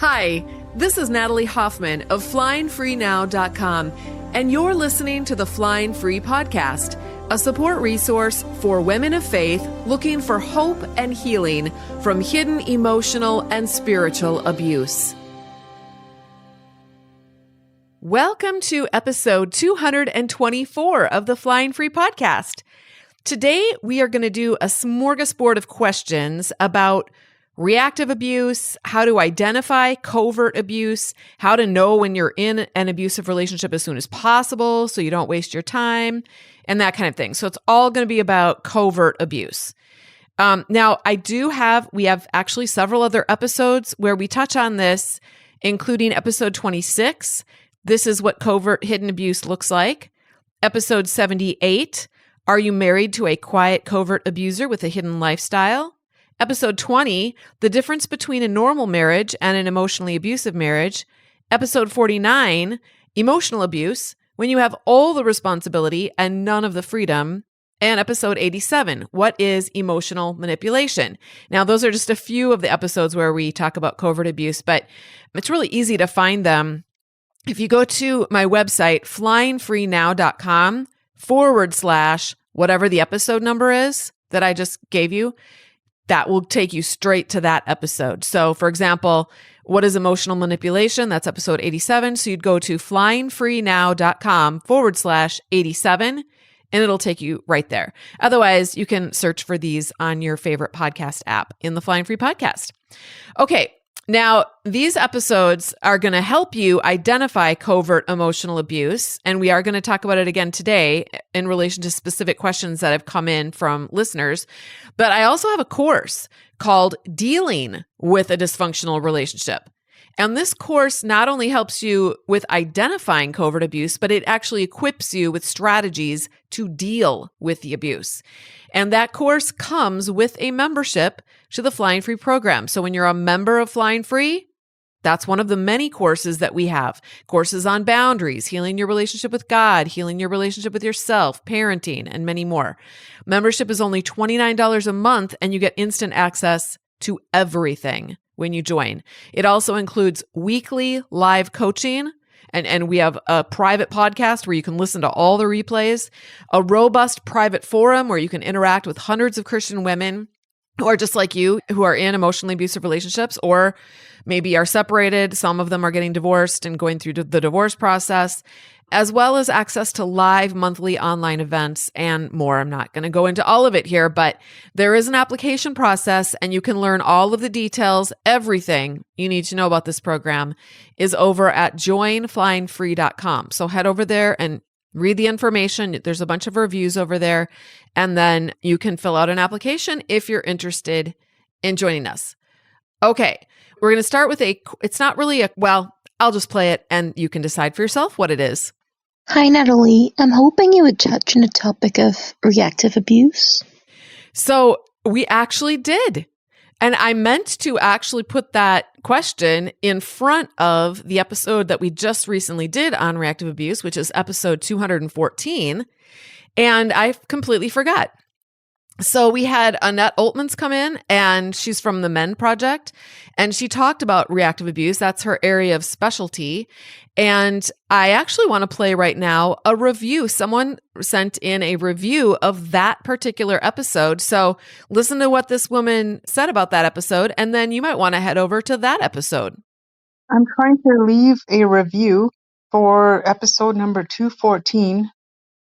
Hi, this is Natalie Hoffman of FlyingFreeNow.com, and you're listening to the Flying Free Podcast, a support resource for women of faith looking for hope and healing from hidden emotional and spiritual abuse. Welcome to episode 224 of the Flying Free Podcast. Today, we are going to do a smorgasbord of questions about reactive abuse, how to identify covert abuse, how to know when you're in an abusive relationship as soon as possible so you don't waste your time, and that kind of thing. So it's all going to be about covert abuse. Now, we have actually several other episodes where we touch on this, including episode 26. This is what covert hidden abuse looks like. Episode 78, are you married to a quiet covert abuser with a hidden lifestyle? Episode 20, the difference between a normal marriage and an emotionally abusive marriage. Episode 49, emotional abuse, when you have all the responsibility and none of the freedom. And episode 87, what is emotional manipulation? Now, those are just a few of the episodes where we talk about covert abuse, but it's really easy to find them. If you go to my website, flyingfreenow.com/ whatever the episode number is that I just gave you, that will take you straight to that episode. So for example, what is emotional manipulation? That's episode 87. So you'd go to flyingfreenow.com / 87, and it'll take you right there. Otherwise, you can search for these on your favorite podcast app in the Flying Free Podcast. Okay. Now, these episodes are going to help you identify covert emotional abuse, and we are going to talk about it again today in relation to specific questions that have come in from listeners. But I also have a course called Dealing with a Dysfunctional Relationship. And this course not only helps you with identifying covert abuse, but it actually equips you with strategies to deal with the abuse. And that course comes with a membership to the Flying Free program. So when you're a member of Flying Free, that's one of the many courses that we have. Courses on boundaries, healing your relationship with God, healing your relationship with yourself, parenting, and many more. Membership is only $29 a month, and you get instant access to everything when you join. It also includes weekly live coaching, and we have a private podcast where you can listen to all the replays, a robust private forum where you can interact with hundreds of Christian women who are just like you, who are in emotionally abusive relationships or maybe are separated. Some of them are getting divorced and going through the divorce process, as well as access to live monthly online events and more. I'm not going to go into all of it here, but there is an application process and you can learn all of the details. Everything you need to know about this program is over at joinflyingfree.com. So head over there and read the information. There's a bunch of reviews over there, and then you can fill out an application if you're interested in joining us. Okay, we're going to start with I'll just play it and you can decide for yourself what it is. Hi, Natalie. I'm hoping you would touch on the topic of reactive abuse. So we actually did. And I meant to actually put that question in front of the episode that we just recently did on reactive abuse, which is episode 214. And I completely forgot. So we had Annette Oltmans come in, and she's from the Men Project, and she talked about reactive abuse. That's her area of specialty. And I actually want to play right now a review. Someone sent in a review of that particular episode. So listen to what this woman said about that episode, and then you might want to head over to that episode. I'm trying to leave a review for episode number 214.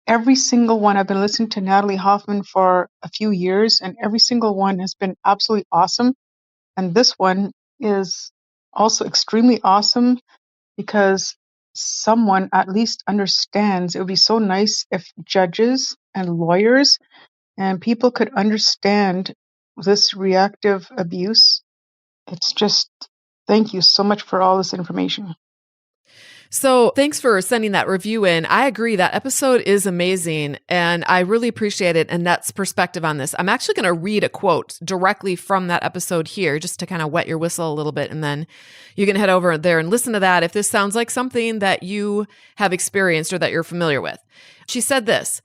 Every single one, I've been listening to Natalie Hoffman for a few years, and every single one has been absolutely awesome. And this one is also extremely awesome because someone at least understands. It would be so nice if judges and lawyers and people could understand this reactive abuse. It's just, thank you so much for all this information. So thanks for sending that review in. I agree. That episode is amazing, and I really appreciate it. Annette's perspective on this. I'm actually going to read a quote directly from that episode here, just to kind of wet your whistle a little bit, and then you can head over there and listen to that if this sounds like something that you have experienced or that you're familiar with. She said this: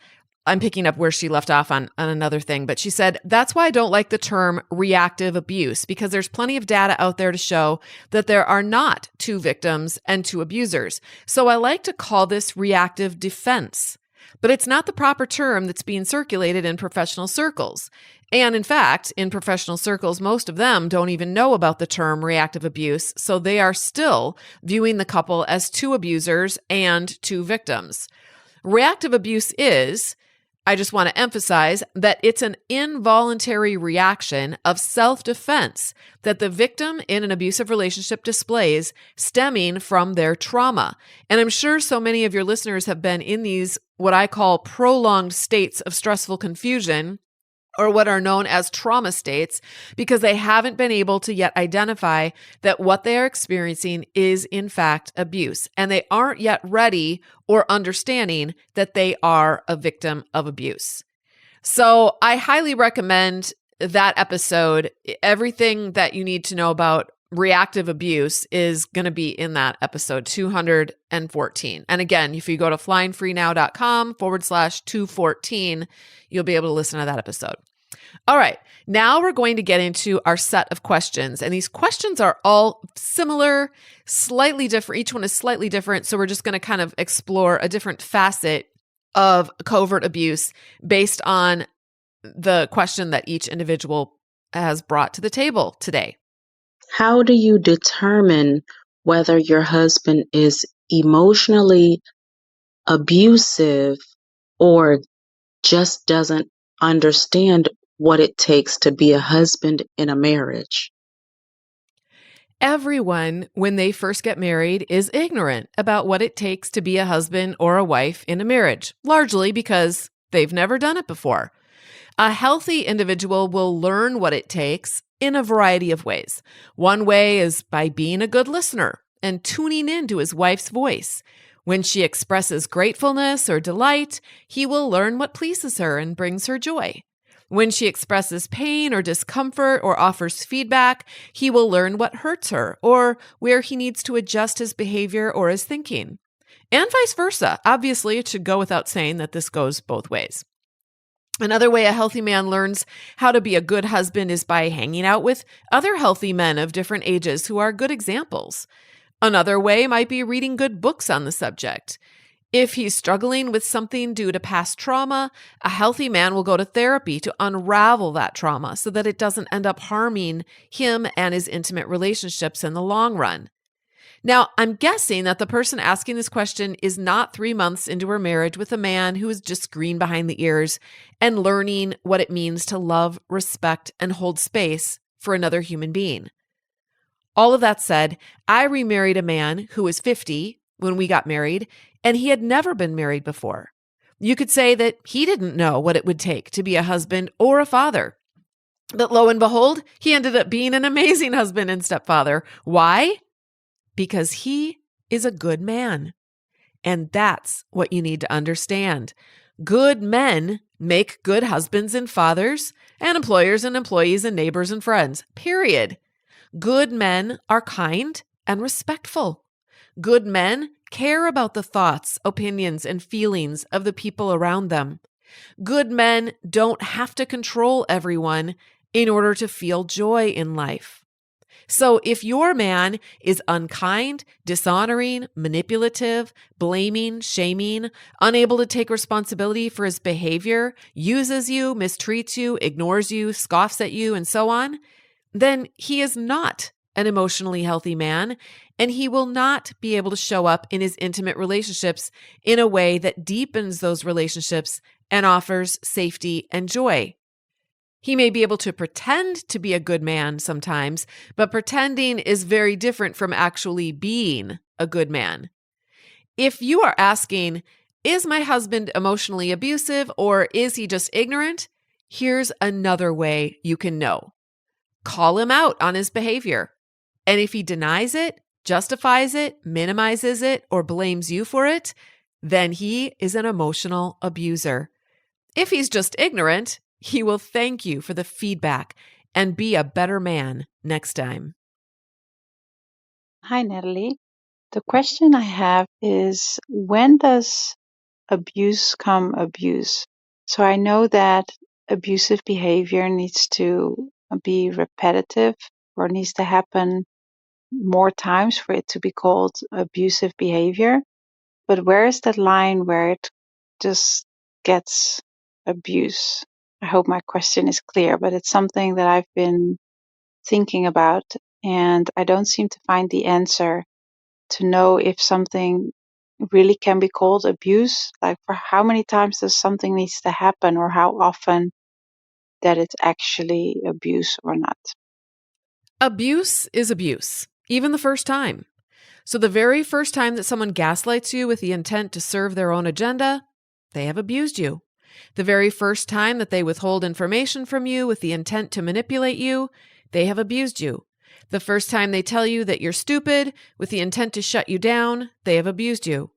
I'm picking up where she left off on another thing, but she said, that's why I don't like the term reactive abuse, because there's plenty of data out there to show that there are not two victims and two abusers. So I like to call this reactive defense, but it's not the proper term that's being circulated in professional circles. And in fact, in professional circles, most of them don't even know about the term reactive abuse, so they are still viewing the couple as two abusers and two victims. Reactive abuse is, I just want to emphasize that it's an involuntary reaction of self-defense that the victim in an abusive relationship displays stemming from their trauma. And I'm sure so many of your listeners have been in these, what I call prolonged states of stressful confusion, or what are known as trauma states, because they haven't been able to yet identify that what they are experiencing is in fact abuse, and they aren't yet ready or understanding that they are a victim of abuse. So I highly recommend that episode. Everything that you need to know about reactive abuse is going to be in that episode 214. And again, if you go to flyingfreenow.com/214, you'll be able to listen to that episode. All right. Now we're going to get into our set of questions. And these questions are all similar, slightly different. Each one is slightly different. So we're just going to kind of explore a different facet of covert abuse based on the question that each individual has brought to the table today. How do you determine whether your husband is emotionally abusive or just doesn't understand what it takes to be a husband in a marriage? Everyone, when they first get married, is ignorant about what it takes to be a husband or a wife in a marriage, largely because they've never done it before. A healthy individual will learn what it takes in a variety of ways. One way is by being a good listener and tuning in to his wife's voice. When she expresses gratefulness or delight, he will learn what pleases her and brings her joy. When she expresses pain or discomfort or offers feedback, he will learn what hurts her or where he needs to adjust his behavior or his thinking. And vice versa. Obviously, it should go without saying that this goes both ways. Another way a healthy man learns how to be a good husband is by hanging out with other healthy men of different ages who are good examples. Another way might be reading good books on the subject. If he's struggling with something due to past trauma, a healthy man will go to therapy to unravel that trauma so that it doesn't end up harming him and his intimate relationships in the long run. Now, I'm guessing that the person asking this question is not 3 months into her marriage with a man who is just green behind the ears and learning what it means to love, respect, and hold space for another human being. All of that said, I remarried a man who was 50 when we got married, and he had never been married before. You could say that he didn't know what it would take to be a husband or a father. But lo and behold, he ended up being an amazing husband and stepfather. Why? Because he is a good man. And that's what you need to understand. Good men make good husbands and fathers and employers and employees and neighbors and friends, period. Good men are kind and respectful. Good men care about the thoughts, opinions, and feelings of the people around them. Good men don't have to control everyone in order to feel joy in life. So if your man is unkind, dishonoring, manipulative, blaming, shaming, unable to take responsibility for his behavior, uses you, mistreats you, ignores you, scoffs at you, and so on, then he is not an emotionally healthy man, and he will not be able to show up in his intimate relationships in a way that deepens those relationships and offers safety and joy. He may be able to pretend to be a good man sometimes, but pretending is very different from actually being a good man. If you are asking, is my husband emotionally abusive or is he just ignorant? Here's another way you can know. Call him out on his behavior. And if he denies it, justifies it, minimizes it, or blames you for it, then he is an emotional abuser. If he's just ignorant, he will thank you for the feedback and be a better man next time. Hi, Natalie. The question I have is, when does abuse come abuse? So I know that abusive behavior needs to be repetitive or needs to happen more times for it to be called abusive behavior. But where is that line where it just gets abuse? I hope my question is clear, but it's something that I've been thinking about, and I don't seem to find the answer to know if something really can be called abuse. Like, for how many times does something needs to happen, or how often that it's actually abuse or not? Abuse is abuse, even the first time. So the very first time that someone gaslights you with the intent to serve their own agenda, they have abused you. The very first time that they withhold information from you with the intent to manipulate you, they have abused you. The first time they tell you that you're stupid with the intent to shut you down, they have abused you.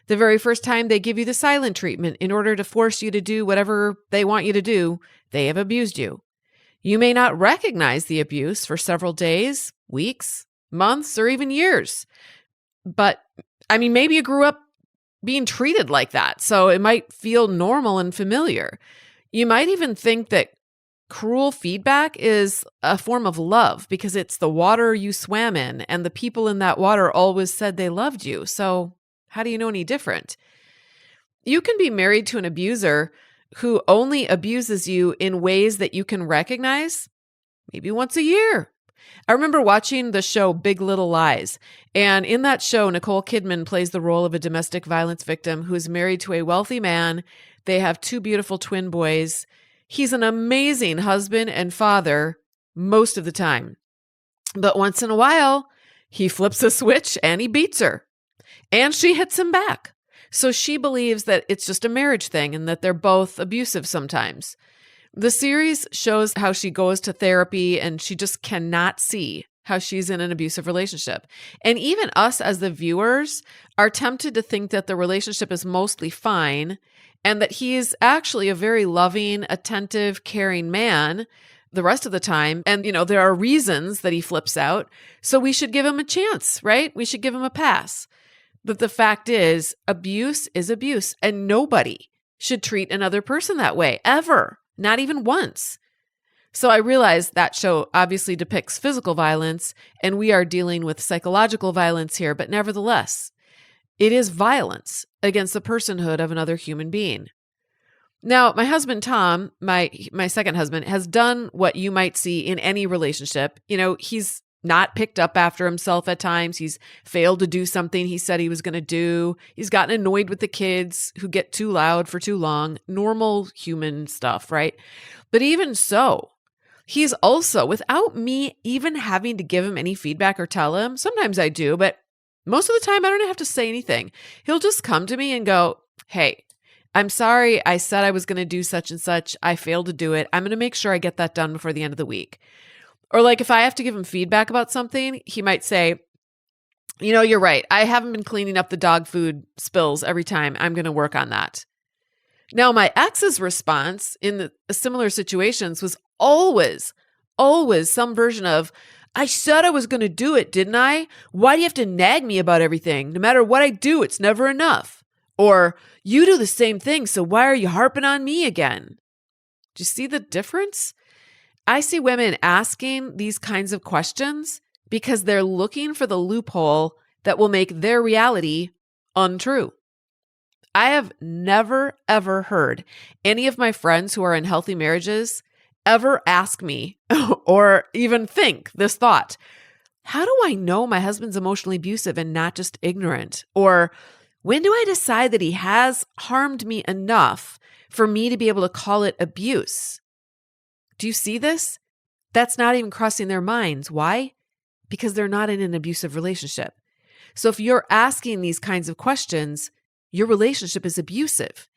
The very first time they give you the silent treatment in order to force you to do whatever they want you to do, they have abused you. You may not recognize the abuse for several days, weeks, months, or even years. But, maybe you grew up being treated like that, so it might feel normal and familiar. You might even think that cruel feedback is a form of love because it's the water you swam in, and the people in that water always said they loved you. So how do you know any different? You can be married to an abuser who only abuses you in ways that you can recognize, maybe once a year. I remember watching the show Big Little Lies, and in that show, Nicole Kidman plays the role of a domestic violence victim who is married to a wealthy man. They have 2 beautiful twin boys. He's an amazing husband and father most of the time. But once in a while, he flips a switch and he beats her. And she hits him back. So she believes that it's just a marriage thing and that they're both abusive sometimes. The series shows how she goes to therapy and she just cannot see how she's in an abusive relationship. And even us as the viewers are tempted to think that the relationship is mostly fine and that he is actually a very loving, attentive, caring man the rest of the time. And, there are reasons that he flips out. So we should give him a chance, right? We should give him a pass. But the fact is abuse, and nobody should treat another person that way, ever. Not even once. So I realize that show obviously depicts physical violence, and we are dealing with psychological violence here, but nevertheless, it is violence against the personhood of another human being. Now, my husband, Tom, my second husband, has done what you might see in any relationship. He's not picked up after himself at times. He's failed to do something he said he was going to do. He's gotten annoyed with the kids who get too loud for too long. Normal human stuff, right? But even so, he's also, without me even having to give him any feedback or tell him, sometimes I do, but most of the time I don't have to say anything. He'll just come to me and go, "Hey, I'm sorry. I said I was going to do such and such. I failed to do it. I'm going to make sure I get that done before the end of the week." Or like if I have to give him feedback about something, he might say, "You're right. I haven't been cleaning up the dog food spills every time. I'm going to work on that." Now, my ex's response in the similar situations was always some version of, "I said I was going to do it, didn't I? Why do you have to nag me about everything? No matter what I do, it's never enough." Or, "You do the same thing, so why are you harping on me again?" Do you see the difference? I see women asking these kinds of questions because they're looking for the loophole that will make their reality untrue. I have never, ever heard any of my friends who are in healthy marriages ever ask me or even think this thought: how do I know my husband's emotionally abusive and not just ignorant? Or when do I decide that he has harmed me enough for me to be able to call it abuse? Do you see this? That's not even crossing their minds. Why? Because they're not in an abusive relationship. So if you're asking these kinds of questions, your relationship is abusive.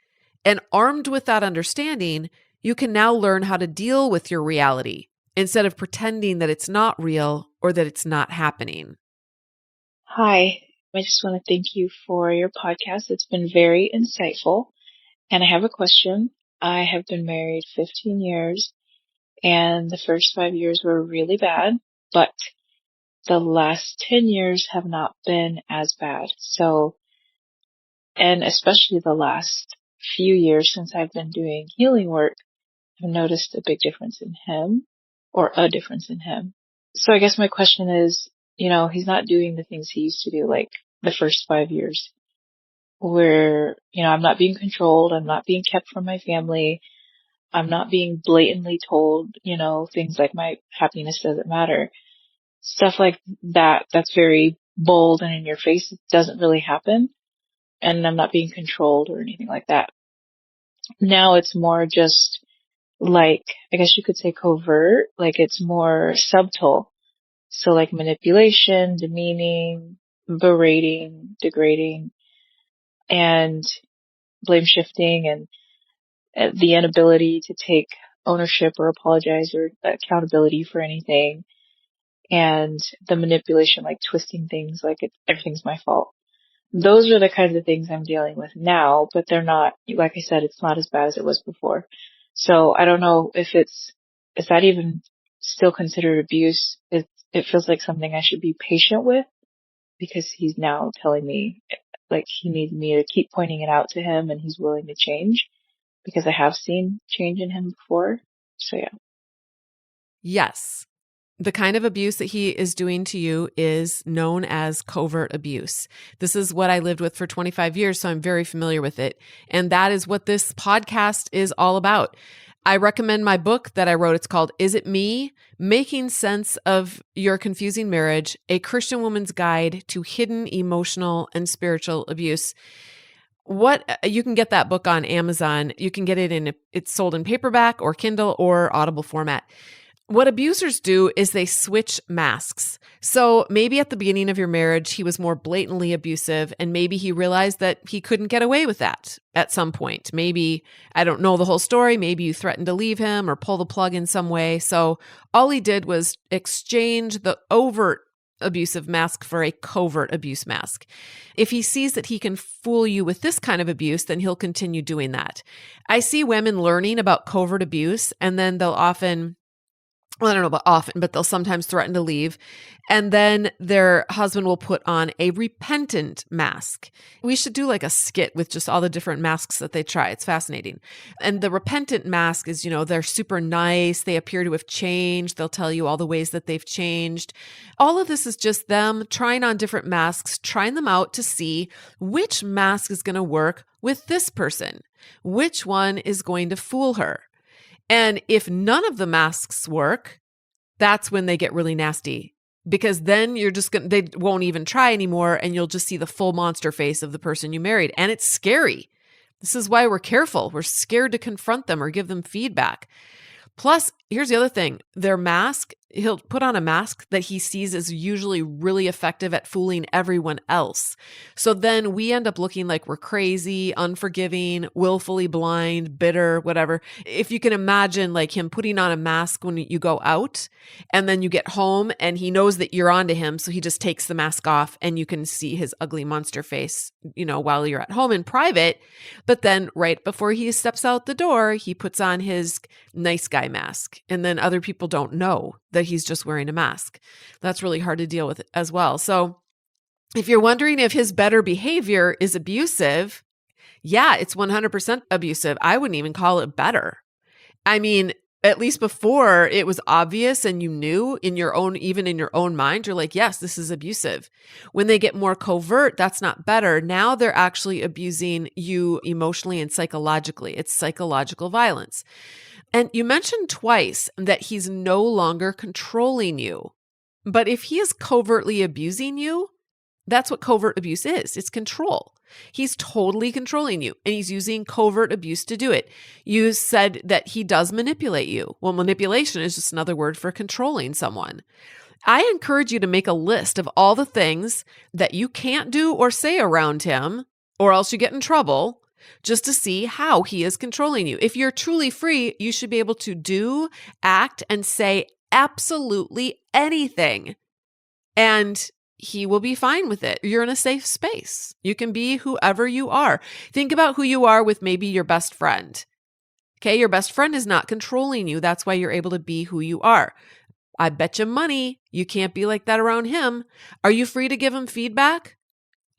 And armed with that understanding, you can now learn how to deal with your reality instead of pretending that it's not real or that it's not happening. Hi, I just want to thank you for your podcast. It's been very insightful. And I have a question. I have been married 15 years, and the first 5 years were really bad, but the last 10 years have not been as bad. So, and especially the last few years since I've been doing healing work, I've noticed a big difference in him, or a difference in him. So I guess my question is, he's not doing the things he used to do, like the first 5 years, where, I'm not being controlled, I'm not being kept from my family, I'm not being blatantly told, things like my happiness doesn't matter. Stuff like that, that's very bold and in your face. It doesn't really happen. And I'm not being controlled or anything like that. Now it's more just like, I guess you could say covert, like it's more subtle. So like manipulation, demeaning, berating, degrading, and blame shifting, and the inability to take ownership or apologize or accountability for anything, and the manipulation, like twisting things like everything's my fault. Those are the kinds of things I'm dealing with now, but they're not, like I said, it's not as bad as it was before. So I don't know if is that even still considered abuse? It feels like something I should be patient with, because he's now telling me like he needs me to keep pointing it out to him, and he's willing to change because I have seen change in him before. So yeah. Yes. The kind of abuse that he is doing to you is known as covert abuse. This is what I lived with for 25 years, so I'm very familiar with it. And that is what this podcast is all about. I recommend my book that I wrote. It's called Is It Me? Making Sense of Your Confusing Marriage, A Christian Woman's Guide to Hidden Emotional and Spiritual Abuse. You can get that book on Amazon. You can get it's sold in paperback or Kindle or Audible format. What abusers do is they switch masks. So maybe at the beginning of your marriage, he was more blatantly abusive, and maybe he realized that he couldn't get away with that at some point. Maybe, I don't know the whole story, maybe you threatened to leave him or pull the plug in some way. So all he did was exchange the overt abusive mask for a covert abuse mask. If he sees that he can fool you with this kind of abuse, then he'll continue doing that. I see women learning about covert abuse, and then they'll often, well, I don't know about often, but they'll sometimes threaten to leave. And then their husband will put on a repentant mask. We should do like a skit with just all the different masks that they try. It's fascinating. And the repentant mask is, they're super nice. They appear to have changed. They'll tell you all the ways that they've changed. All of this is just them trying on different masks, trying them out to see which mask is going to work with this person. Which one is going to fool her? And if none of the masks work, that's when they get really nasty, because then they won't even try anymore, and you'll just see the full monster face of the person you married. And it's scary. This is why we're careful. We're scared to confront them or give them feedback. Plus, here's the other thing. Their mask, he'll put on a mask that he sees is usually really effective at fooling everyone else. So then we end up looking like we're crazy, unforgiving, willfully blind, bitter, whatever. If you can imagine like him putting on a mask when you go out, and then you get home and he knows that you're onto him. So he just takes the mask off and you can see his ugly monster face, while you're at home in private. But then right before he steps out the door, he puts on his nice guy mask. And then other people don't know that he's just wearing a mask. That's really hard to deal with as well. So if you're wondering if his better behavior is abusive, yeah, it's 100% abusive. I wouldn't even call it better. I mean, at least before it was obvious and you knew even in your own mind, you're like, yes, this is abusive. When they get more covert, that's not better. Now they're actually abusing you emotionally and psychologically. It's psychological violence. And you mentioned twice that he's no longer controlling you. But if he is covertly abusing you, that's what covert abuse is. It's control. He's totally controlling you, and he's using covert abuse to do it. You said that he does manipulate you. Well, manipulation is just another word for controlling someone. I encourage you to make a list of all the things that you can't do or say around him, or else you get in trouble, just to see how he is controlling you. If you're truly free, you should be able to do, act, and say absolutely anything. And he will be fine with it. You're in a safe space. You can be whoever you are. Think about who you are with maybe your best friend. Okay, your best friend is not controlling you. That's why you're able to be who you are. I bet you money you can't be like that around him. Are you free to give him feedback?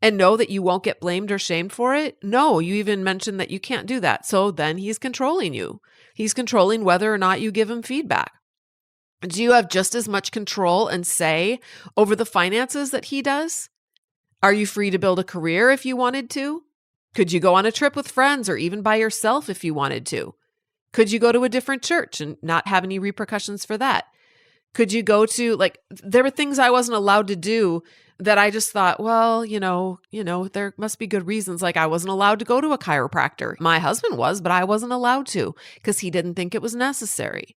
and know that you won't get blamed or shamed for it? No, you even mentioned that you can't do that. So then he's controlling you. He's controlling whether or not you give him feedback. Do you have just as much control and say over the finances that he does? Are you free to build a career if you wanted to? Could you go on a trip with friends or even by yourself if you wanted to? Could you go to a different church and not have any repercussions for that? Could you go to, there were things I wasn't allowed to do that I just thought, well, there must be good reasons. Like I wasn't allowed to go to a chiropractor. My husband was, but I wasn't allowed to because he didn't think it was necessary.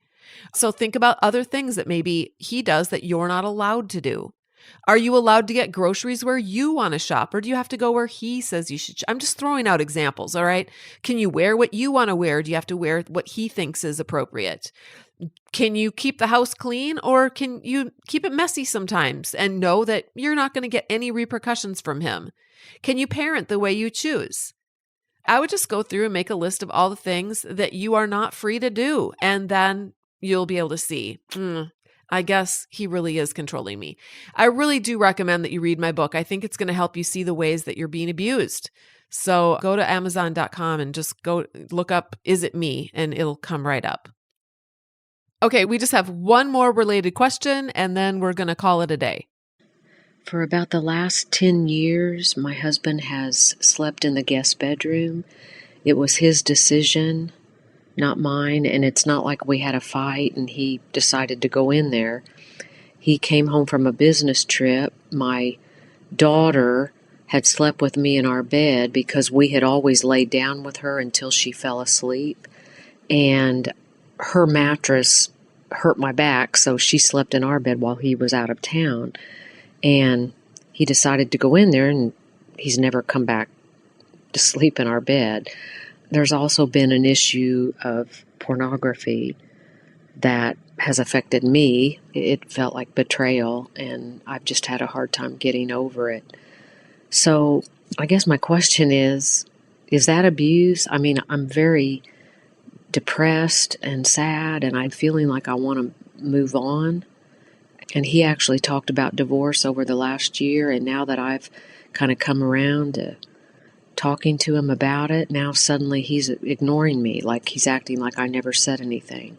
So think about other things that maybe he does that you're not allowed to do. Are you allowed to get groceries where you want to shop, or do you have to go where he says you should? I'm just throwing out examples, all right? Can you wear what you want to wear? Do you have to wear what he thinks is appropriate? Can you keep the house clean, or can you keep it messy sometimes and know that you're not going to get any repercussions from him? Can you parent the way you choose? I would just go through and make a list of all the things that you are not free to do, and then you'll be able to see, I guess he really is controlling me. I really do recommend that you read my book. I think it's going to help you see the ways that you're being abused. So go to Amazon.com and just go look up, Is It Me? And it'll come right up. Okay, we just have one more related question, and then we're going to call it a day. For about the last 10 years, my husband has slept in the guest bedroom. It was his decision, not mine, and it's not like we had a fight and he decided to go in there. He came home from a business trip. My daughter had slept with me in our bed because we had always laid down with her until she fell asleep, and her mattress hurt my back, so she slept in our bed while he was out of town. And he decided to go in there, and he's never come back to sleep in our bed. There's also been an issue of pornography that has affected me. It felt like betrayal, and I've just had a hard time getting over it. So I guess my question is that abuse? I mean, I'm very depressed and sad, and I'm feeling like I want to move on. And he actually talked about divorce over the last year, and now that I've kind of come around to talking to him about it, now suddenly he's ignoring me, like he's acting like I never said anything.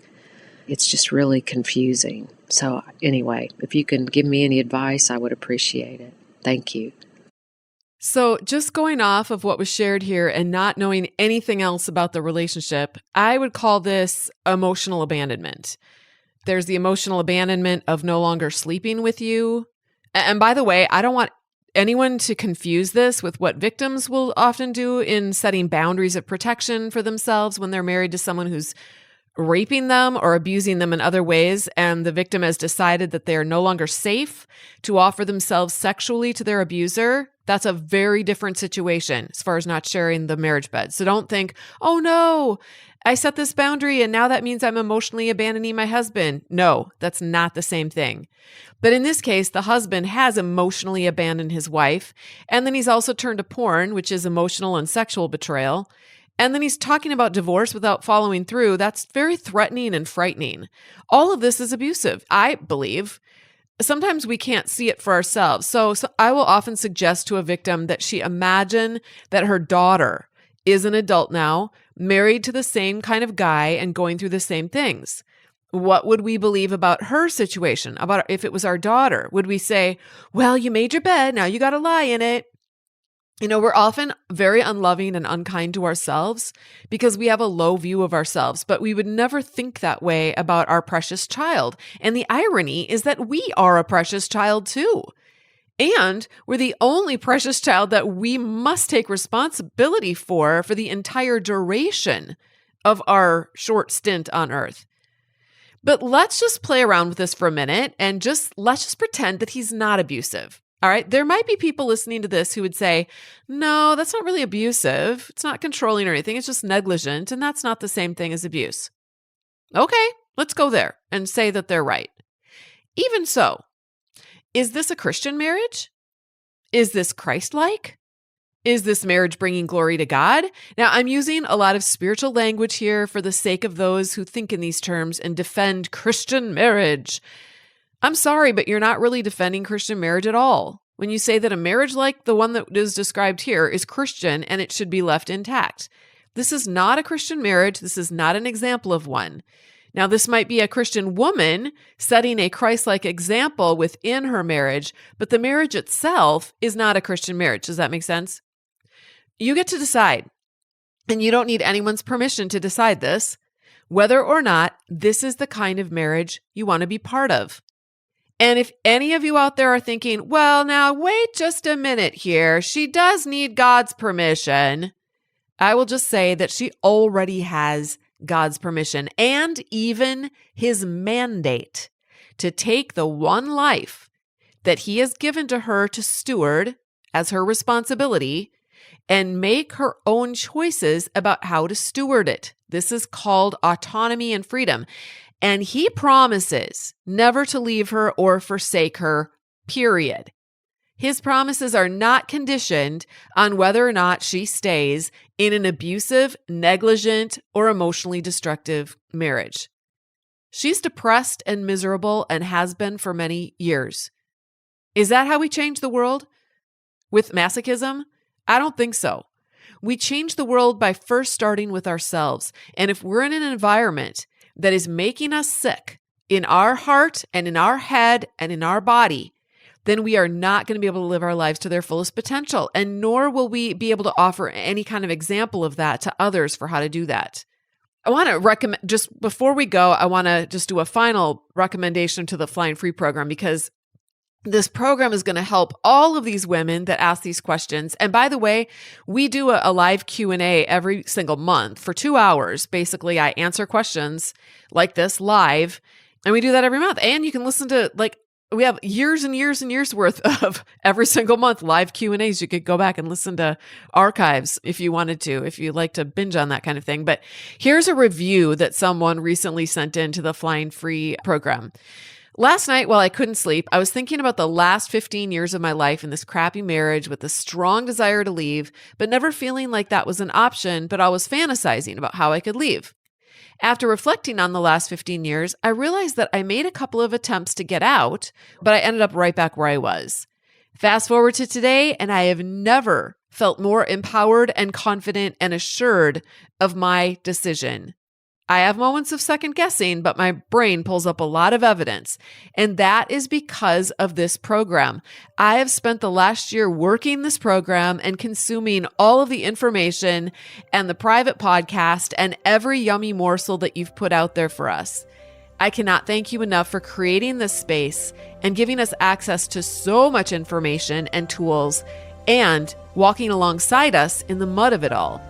It's just really confusing. So anyway, if you can give me any advice, I would appreciate it. Thank you. So just going off of what was shared here and not knowing anything else about the relationship, I would call this emotional abandonment. There's the emotional abandonment of no longer sleeping with you. And by the way, I don't want anyone to confuse this with what victims will often do in setting boundaries of protection for themselves when they're married to someone who's raping them or abusing them in other ways, and the victim has decided that they are no longer safe to offer themselves sexually to their abuser. That's a very different situation as far as not sharing the marriage bed. So don't think, oh no, I set this boundary and now that means I'm emotionally abandoning my husband. No, that's not the same thing. But in this case, the husband has emotionally abandoned his wife, and then he's also turned to porn, which is emotional and sexual betrayal. And then he's talking about divorce without following through. That's very threatening and frightening. All of this is abusive, I believe. Sometimes we can't see it for ourselves. So I will often suggest to a victim that she imagine that her daughter is an adult now, married to the same kind of guy and going through the same things. What would we believe about her situation? About if it was our daughter? Would we say, well, you made your bed, now you got to lie in it? You know, we're often very unloving and unkind to ourselves because we have a low view of ourselves, but we would never think that way about our precious child. And the irony is that we are a precious child too. And we're the only precious child that we must take responsibility for the entire duration of our short stint on earth. But let's just play around with this for a minute and let's just pretend that he's not abusive. All right. There might be people listening to this who would say, no, that's not really abusive. It's not controlling or anything. It's just negligent. And that's not the same thing as abuse. Okay, let's go there and say that they're right. Even so, is this a Christian marriage? Is this Christ-like? Is this marriage bringing glory to God? Now, I'm using a lot of spiritual language here for the sake of those who think in these terms and defend Christian marriage. I'm sorry, but you're not really defending Christian marriage at all. when you say that a marriage like the one that is described here is Christian and it should be left intact. This is not a Christian marriage. This is not an example of one. Now, this might be a Christian woman setting a Christ-like example within her marriage, but the marriage itself is not a Christian marriage. Does that make sense? You get to decide, and you don't need anyone's permission to decide this, whether or not this is the kind of marriage you want to be part of. And if any of you out there are thinking, well, now wait just a minute here, she does need God's permission, I will just say that she already has God's permission and even his mandate to take the one life that he has given to her to steward as her responsibility and make her own choices about how to steward it. This is called autonomy and freedom. And he promises never to leave her or forsake her, period. His promises are not conditioned on whether or not she stays in an abusive, negligent, or emotionally destructive marriage. She's depressed and miserable and has been for many years. Is that how we change the world? With masochism? I don't think so. We change the world by first starting with ourselves. And if we're in an environment that is making us sick in our heart and in our head and in our body, then we are not going to be able to live our lives to their fullest potential. And nor will we be able to offer any kind of example of that to others for how to do that. I want to recommend, just before we go, I want to just do a final recommendation to the Flying Free program, because this program is going to help all of these women that ask these questions. And by the way, we do a live Q&A every single month for 2 hours. Basically, I answer questions like this live, and we do that every month. And you can listen to, we have years and years and years worth of every single month live Q&As. You could go back and listen to archives if you wanted to, if you like to binge on that kind of thing. But here's a review that someone recently sent into the Flying Free program. Last night, while I couldn't sleep, I was thinking about the last 15 years of my life in this crappy marriage with a strong desire to leave, but never feeling like that was an option, but always fantasizing about how I could leave. After reflecting on the last 15 years, I realized that I made a couple of attempts to get out, but I ended up right back where I was. Fast forward to today, and I have never felt more empowered and confident and assured of my decision. I have moments of second guessing, but my brain pulls up a lot of evidence. And that is because of this program. I have spent the last year working this program and consuming all of the information and the private podcast and every yummy morsel that you've put out there for us. I cannot thank you enough for creating this space and giving us access to so much information and tools and walking alongside us in the mud of it all.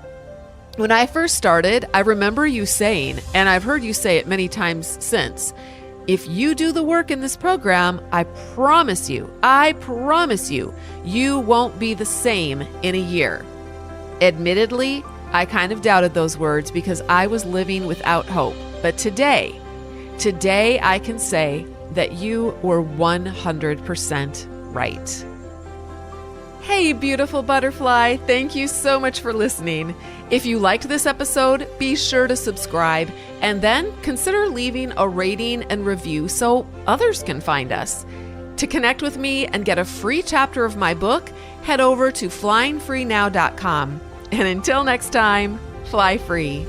When I first started, I remember you saying, and I've heard you say it many times since, if you do the work in this program, I promise you, you won't be the same in a year. Admittedly, I kind of doubted those words because I was living without hope. But today I can say that you were 100% right. Hey, beautiful butterfly. Thank you so much for listening. If you liked this episode, be sure to subscribe and then consider leaving a rating and review so others can find us. To connect with me and get a free chapter of my book, head over to flyingfreenow.com. And until next time, fly free.